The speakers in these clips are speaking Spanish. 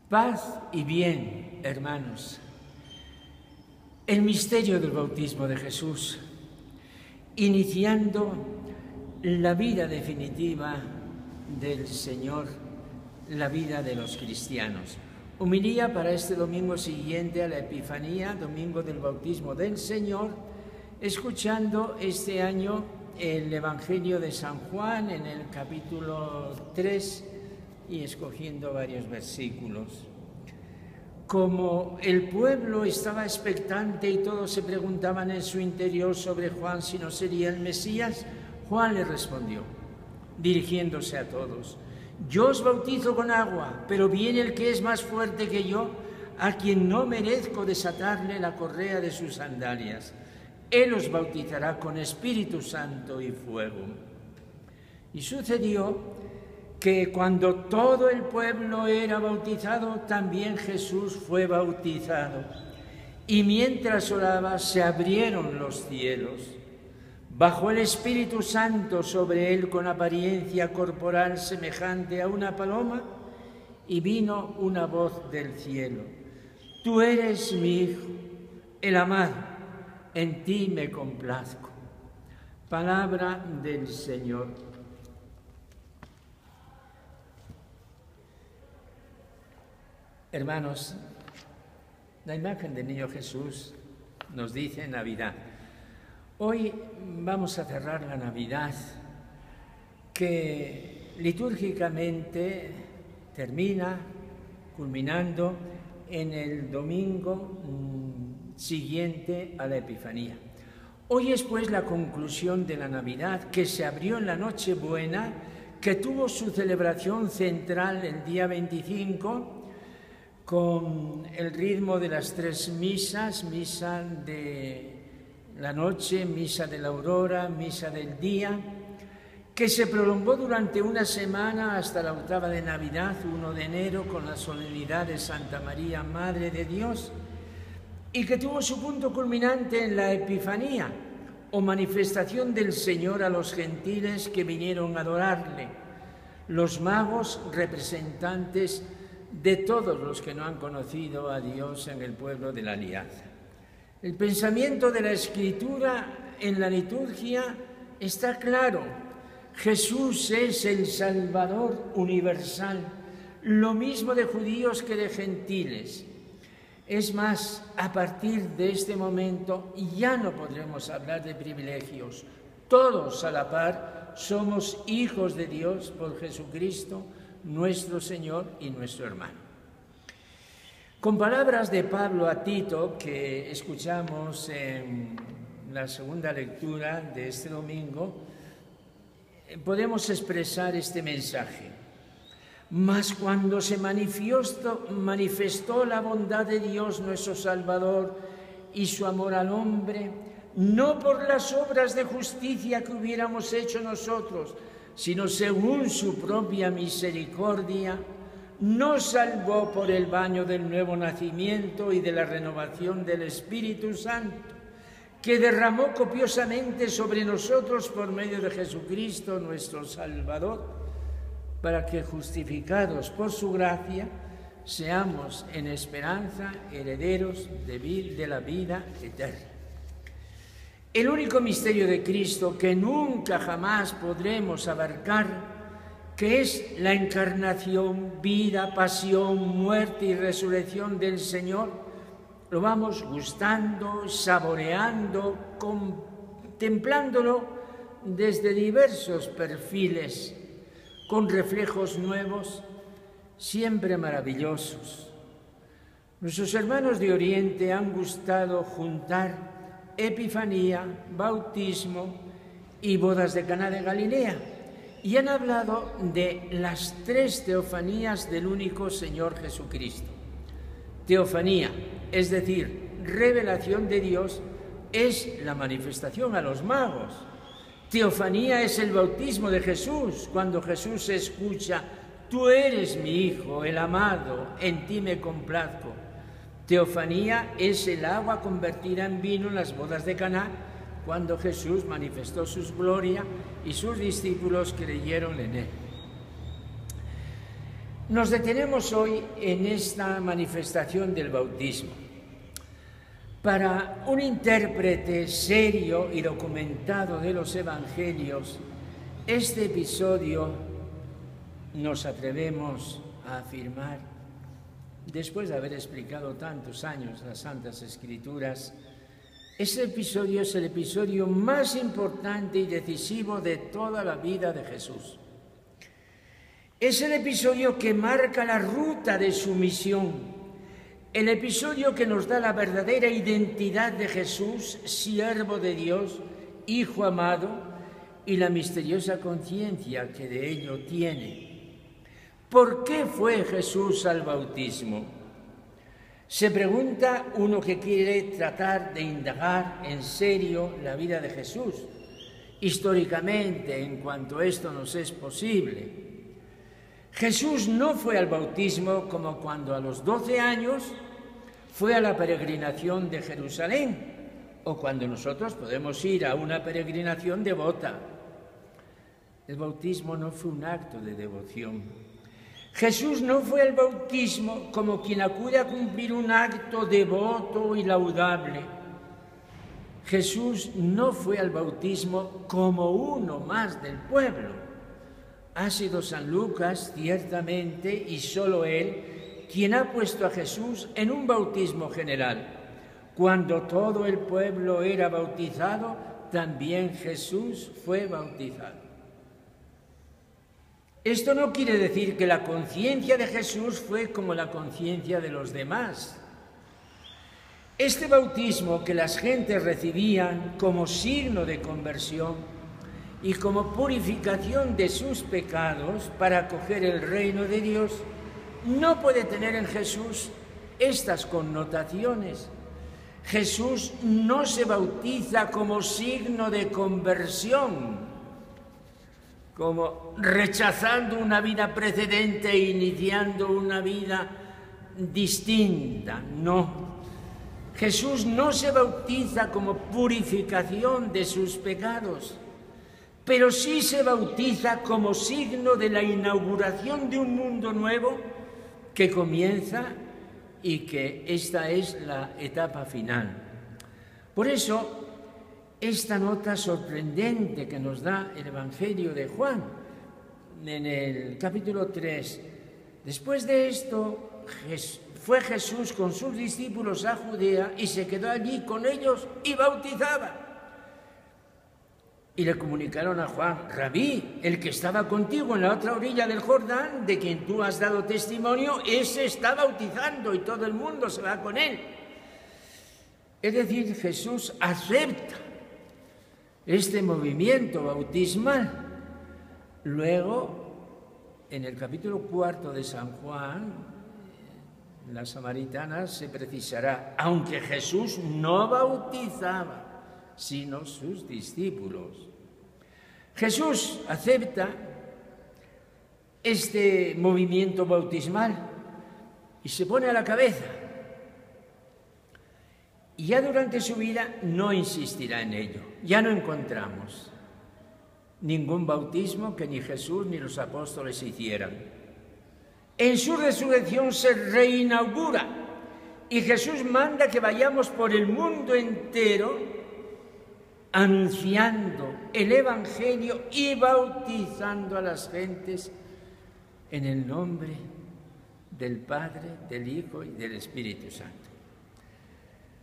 Paz y bien, hermanos. El misterio del bautismo de Jesús, iniciando la vida definitiva del Señor, la vida de los cristianos. Homilía para este domingo siguiente a la Epifanía, domingo del bautismo del Señor, escuchando este año el Evangelio de San Juan en el capítulo 3 y escogiendo varios versículos. Como el pueblo estaba expectante y todos se preguntaban en su interior sobre Juan si no sería el Mesías, Juan le respondió, dirigiéndose a todos: yo os bautizo con agua, pero viene el que es más fuerte que yo, a quien no merezco desatarle la correa de sus sandalias. Él os bautizará con Espíritu Santo y fuego. Y sucedió que cuando todo el pueblo era bautizado, también Jesús fue bautizado. Y mientras oraba, se abrieron los cielos. Bajó el Espíritu Santo sobre él con apariencia corporal semejante a una paloma, y vino una voz del cielo: tú eres mi Hijo, el amado, en ti me complazco. Palabra del Señor. Hermanos, la imagen del niño Jesús nos dice Navidad. Hoy vamos a cerrar la Navidad, que litúrgicamente termina, culminando en el domingo siguiente a la Epifanía. Hoy es pues la conclusión de la Navidad, que se abrió en la Nochebuena, que tuvo su celebración central el día 25, con el ritmo de las tres misas: misa de la noche, misa de la aurora, misa del día, que se prolongó durante una semana hasta la octava de Navidad, 1 de enero, con la solemnidad de Santa María, Madre de Dios, y que tuvo su punto culminante en la Epifanía, o manifestación del Señor a los gentiles que vinieron a adorarle, los magos representantes de todos los que no han conocido a Dios en el pueblo de la alianza. El pensamiento de la Escritura en la liturgia está claro: Jesús es el Salvador universal, lo mismo de judíos que de gentiles. Es más, a partir de este momento ya no podremos hablar de privilegios. Todos a la par somos hijos de Dios por Jesucristo, nuestro Señor y nuestro hermano. Con palabras de Pablo a Tito, que escuchamos en la segunda lectura de este domingo, podemos expresar este mensaje. Mas cuando se manifestó la bondad de Dios nuestro Salvador y su amor al hombre, no por las obras de justicia que hubiéramos hecho nosotros, sino según su propia misericordia, nos salvó por el baño del nuevo nacimiento y de la renovación del Espíritu Santo, que derramó copiosamente sobre nosotros por medio de Jesucristo nuestro Salvador, para que, justificados por su gracia, seamos en esperanza herederos de la vida eterna. El único misterio de Cristo que nunca jamás podremos abarcar, que es la encarnación, vida, pasión, muerte y resurrección del Señor, lo vamos gustando, saboreando, contemplándolo desde diversos perfiles, con reflejos nuevos, siempre maravillosos. Nuestros hermanos de Oriente han gustado juntar Epifanía, bautismo y bodas de Caná de Galilea, y han hablado de las tres teofanías del único Señor Jesucristo. Teofanía, es decir, revelación de Dios, es la manifestación a los magos. Teofanía es el bautismo de Jesús, cuando Jesús escucha: tú eres mi Hijo, el amado, en ti me complazco. Teofanía es el agua convertida en vino en las bodas de Caná, cuando Jesús manifestó su gloria y sus discípulos creyeron en él. Nos detenemos hoy en esta manifestación del bautismo. Para un intérprete serio y documentado de los evangelios, este episodio, nos atrevemos a afirmar, después de haber explicado tantos años las Santas Escrituras, este episodio es el episodio más importante y decisivo de toda la vida de Jesús. Es el episodio que marca la ruta de su misión, el episodio que nos da la verdadera identidad de Jesús, siervo de Dios, Hijo amado, y la misteriosa conciencia que de ello tiene. ¿Por qué fue Jesús al bautismo? Se pregunta uno que quiere tratar de indagar en serio la vida de Jesús, históricamente, en cuanto esto nos es posible. Jesús no fue al bautismo como cuando a los 12 años fue a la peregrinación de Jerusalén, o cuando nosotros podemos ir a una peregrinación devota. El bautismo no fue un acto de devoción. Jesús no fue al bautismo como quien acude a cumplir un acto devoto y laudable. Jesús no fue al bautismo como uno más del pueblo. Ha sido San Lucas, ciertamente, y solo él, quien ha puesto a Jesús en un bautismo general. Cuando todo el pueblo era bautizado, también Jesús fue bautizado. Esto no quiere decir que la conciencia de Jesús fue como la conciencia de los demás. Este bautismo que las gentes recibían como signo de conversión y como purificación de sus pecados para acoger el reino de Dios, no puede tener en Jesús estas connotaciones. Jesús no se bautiza como signo de conversión, como rechazando una vida precedente e iniciando una vida distinta. No. Jesús no se bautiza como purificación de sus pecados, pero sí se bautiza como signo de la inauguración de un mundo nuevo que comienza y que esta es la etapa final. Por eso, esta nota sorprendente que nos da el Evangelio de Juan en el capítulo 3, después de esto fue Jesús con sus discípulos a Judea y se quedó allí con ellos y bautizaba. Y le comunicaron a Juan: Rabí, el que estaba contigo en la otra orilla del Jordán, de quien tú has dado testimonio, ese está bautizando y todo el mundo se va con él. Es decir, Jesús acepta este movimiento bautismal. Luego, en el capítulo 4 de San Juan, la samaritana se precisará, aunque Jesús no bautizaba, sino sus discípulos. Jesús acepta este movimiento bautismal y se pone a la cabeza. Y ya durante su vida no insistirá en ello. Ya no encontramos ningún bautismo que ni Jesús ni los apóstoles hicieran. En su resurrección se reinaugura y Jesús manda que vayamos por el mundo entero anunciando el Evangelio y bautizando a las gentes en el nombre del Padre, del Hijo y del Espíritu Santo.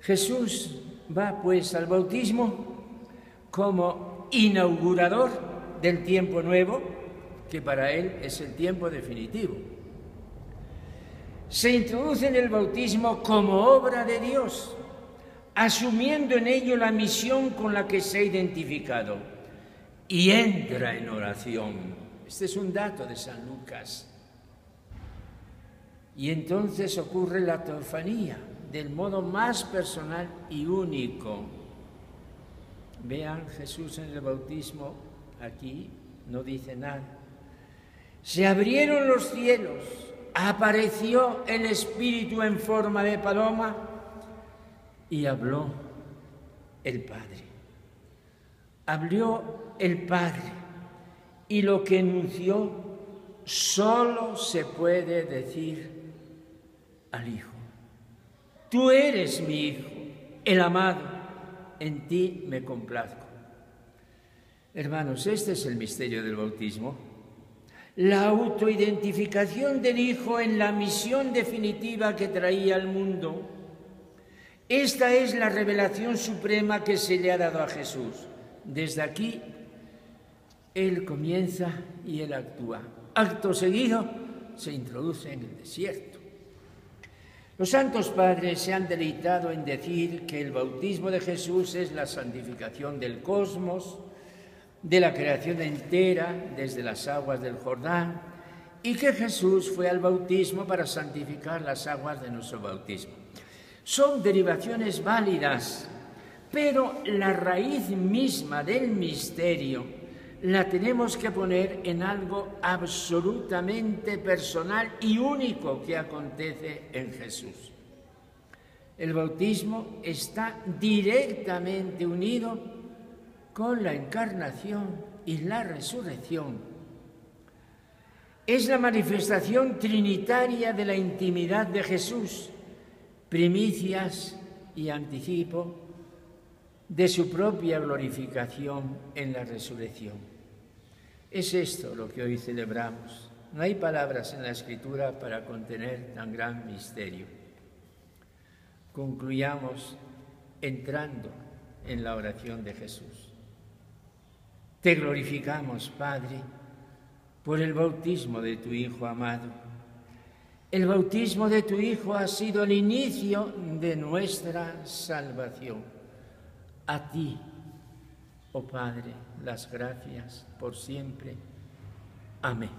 Jesús va pues al bautismo como inaugurador del tiempo nuevo, que para él es el tiempo definitivo. Se introduce en el bautismo como obra de Dios, asumiendo en ello la misión con la que se ha identificado, y entra en oración. Este es un dato de San Lucas. Y entonces ocurre la teofanía, del modo más personal y único. Vean, Jesús en el bautismo, aquí no dice nada. Se abrieron los cielos, apareció el Espíritu en forma de paloma y habló el Padre. Habló el Padre y lo que enunció solo se puede decir al Hijo: tú eres mi Hijo, el amado, en ti me complazco. Hermanos, este es el misterio del bautismo. La autoidentificación del Hijo en la misión definitiva que traía al mundo. Esta es la revelación suprema que se le ha dado a Jesús. Desde aquí, Él comienza y Él actúa. Acto seguido, se introduce en el desierto. Los santos padres se han deleitado en decir que el bautismo de Jesús es la santificación del cosmos, de la creación entera desde las aguas del Jordán, y que Jesús fue al bautismo para santificar las aguas de nuestro bautismo. Son derivaciones válidas, pero la raíz misma del misterio la tenemos que poner en algo absolutamente personal y único que acontece en Jesús. El bautismo está directamente unido con la encarnación y la resurrección. Es la manifestación trinitaria de la intimidad de Jesús, primicias y anticipo de su propia glorificación en la resurrección. Es esto lo que hoy celebramos. No hay palabras en la Escritura para contener tan gran misterio. Concluyamos entrando en la oración de Jesús. Te glorificamos, Padre, por el bautismo de tu Hijo amado. El bautismo de tu Hijo ha sido el inicio de nuestra salvación. A ti, oh Padre, las gracias por siempre. Amén.